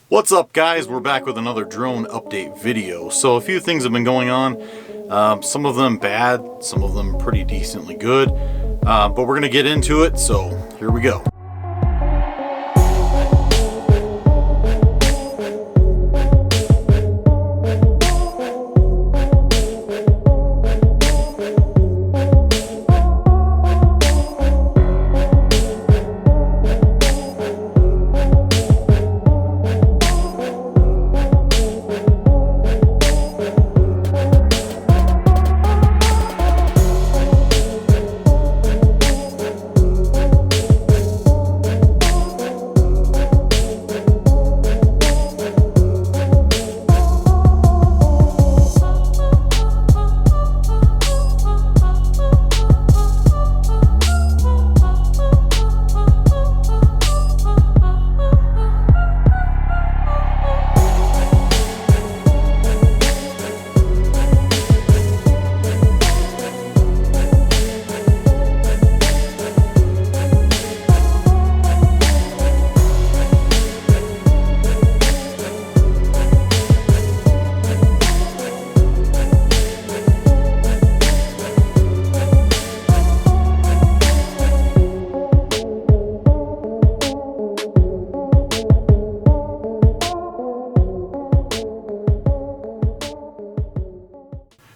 What's up, guys? We're back with another drone update video. So a few things have been going on, some of them bad, some of them pretty decently good, but we're going to get into it, so here we go.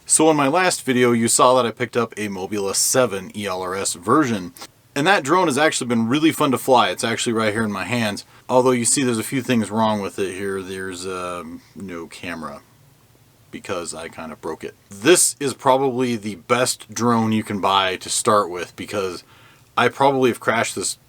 So in my last video, you saw that I picked up a Mobula 7 ELRS version, and that drone has actually been really fun to fly. It's actually right here in my hands, although you see there's a few things wrong with it here. There's no camera because I kind of broke it. This is probably the best drone you can buy to start with because I probably have crashed this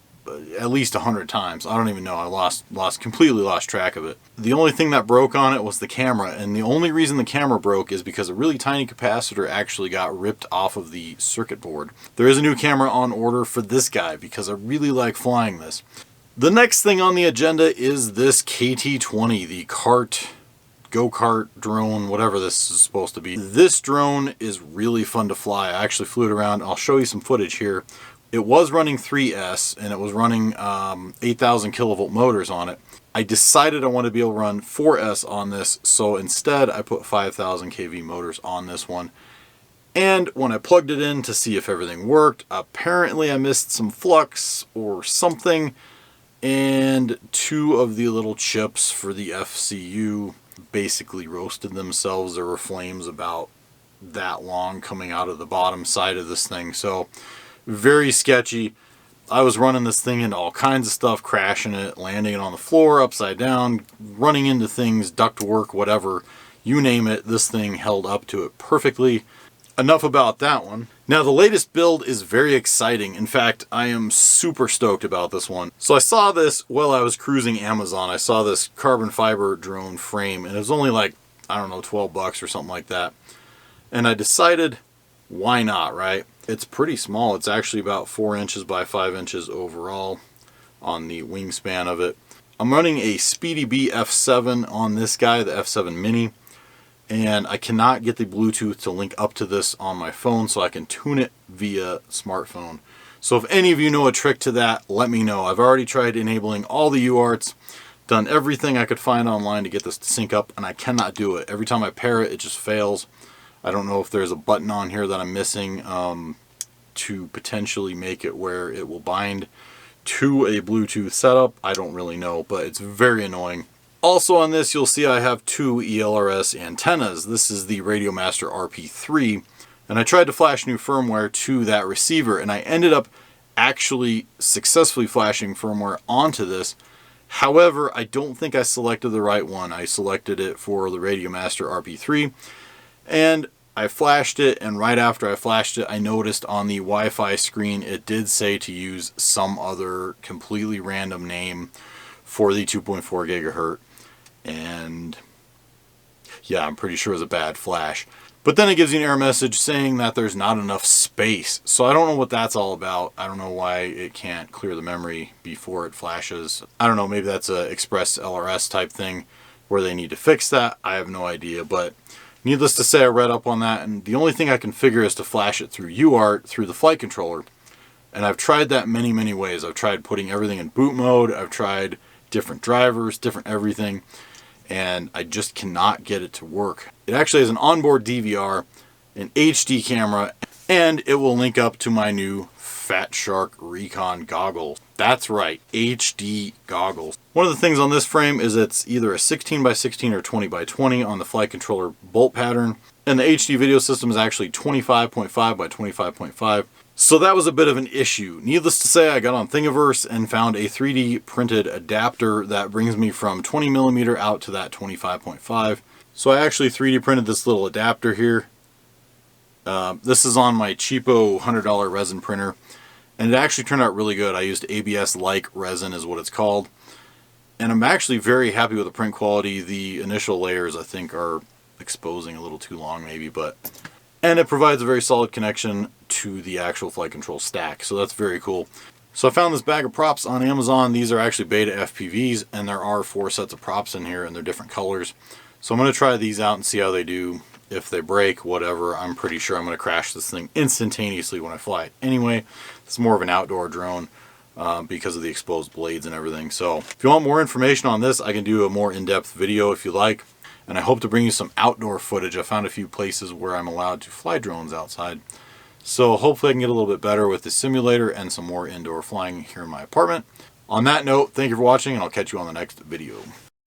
at least 100 times. I don't even know. I completely lost track of it. The only thing that broke on it was the camera, and the only reason the camera broke is because a really tiny capacitor actually got ripped off of the circuit board. There is a new camera on order for this guy because I really like flying this. The next thing on the agenda is this KT-20, the go-kart drone, whatever this is supposed to be. This drone is really fun to fly. I actually flew it around. I'll show you some footage here. It was running 3S and it was running 8,000 kilovolt motors on it. I decided I wanted to be able to run 4S on this, so instead I put 5,000 kV motors on this one. And when I plugged it in to see if everything worked, apparently I missed some flux or something, and two of the little chips for the FCU basically roasted themselves. There were flames about that long coming out of the bottom side of this thing, so very sketchy. I was running this thing into all kinds of stuff, crashing it, landing it on the floor, upside down, running into things, ductwork, whatever, you name it, this thing held up to it perfectly. Enough about that one. Now the latest build is very exciting. In fact, I am super stoked about this one. So I saw this while I was cruising Amazon. I saw this carbon fiber drone frame and it was only like, I don't know, 12 bucks or something like that. And I decided, why not, right? It's pretty small. It's actually about 4 inches by 5 inches overall on the wingspan of it. I'm running a Speedy Bee F7 on this guy, the F7 Mini, and I cannot get the Bluetooth to link up to this on my phone, so I can tune it via smartphone. So if any of you know a trick to that, let me know. I've already tried enabling all the UARTs, done everything I could find online to get this to sync up, and I cannot do it. Every time I pair it, it just fails. I don't know if there's a button on here that I'm missing to potentially make it where it will bind to a Bluetooth setup. I don't really know, but it's very annoying. Also on this, you'll see I have two ELRS antennas. This is the Radiomaster RP3, and I tried to flash new firmware to that receiver, and I ended up actually successfully flashing firmware onto this. However, I don't think I selected the right one. I selected it for the Radiomaster RP3, and I flashed it, and right after I flashed it, I noticed on the Wi-Fi screen it did say to use some other completely random name for the 2.4 gigahertz, and yeah, I'm pretty sure it was a bad flash. But then it gives you an error message saying that there's not enough space. So I don't know what that's all about. I don't know why it can't clear the memory before it flashes. I don't know, maybe that's a Express LRS type thing where they need to fix that. I have no idea, but needless to say, I read up on that, and the only thing I can figure is to flash it through UART, through the flight controller. And I've tried that many ways. I've tried putting everything in boot mode. I've tried different drivers, different everything, and I just cannot get it to work. It actually has an onboard DVR, an HD camera, and it will link up to my new Fat Shark Recon goggles. That's right, HD goggles. One of the things on this frame is it's either a 16 by 16 or 20 by 20 on the flight controller bolt pattern, and the HD video system is actually 25.5 by 25.5. So that was a bit of an issue. Needless to say, I got on Thingiverse and found a 3D printed adapter that brings me from 20mm out to that 25.5. So I actually 3D printed this little adapter here. This is on my cheapo $100 resin printer, and it actually turned out really good. I used ABS-like resin is what it's called, and I'm actually very happy with the print quality. The initial layers I think are exposing a little too long maybe, and it provides a very solid connection to the actual flight control stack, so that's very cool. So I found this bag of props on Amazon. These are actually beta FPVs, and there are 4 sets of props in here, and they're different colors. So I'm going to try these out and see how they do. If they break, whatever, I'm pretty sure I'm going to crash this thing instantaneously when I fly it. Anyway, it's more of an outdoor drone because of the exposed blades and everything. So if you want more information on this, I can do a more in-depth video if you like. And I hope to bring you some outdoor footage. I found a few places where I'm allowed to fly drones outside. So hopefully I can get a little bit better with the simulator and some more indoor flying here in my apartment. On that note, thank you for watching, and I'll catch you on the next video.